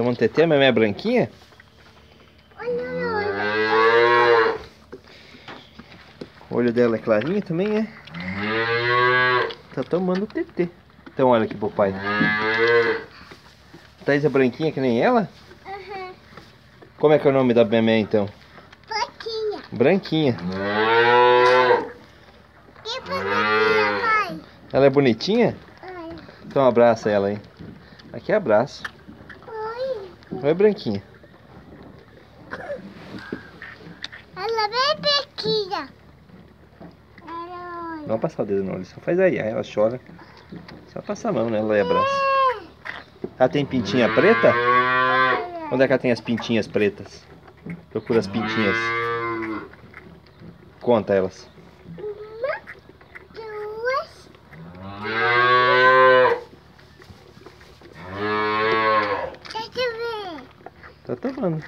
tomando tetê, a mamãe é branquinha? O olho dela é clarinho também, é? Tá tomando tetê. Então olha aqui pro pai. Thaís é branquinha que nem ela? Uhum. Como é que é o nome da mamãe então? Branquinha. Branquinha. Que bonitinha, pai. Ela é bonitinha? Ai. Então abraça ela aí. Aqui é abraço. Oi. Oi, branquinha. Ela é bem pequena. Não passar o dedo não, só faz aí ela chora. Só passa a mão, né? Ela é abraço. Ela tem pintinha preta? Onde é que ela tem as pintinhas pretas? Procura as pintinhas. Conta elas. Uma, duas. Deixa eu ver. Tá tomando.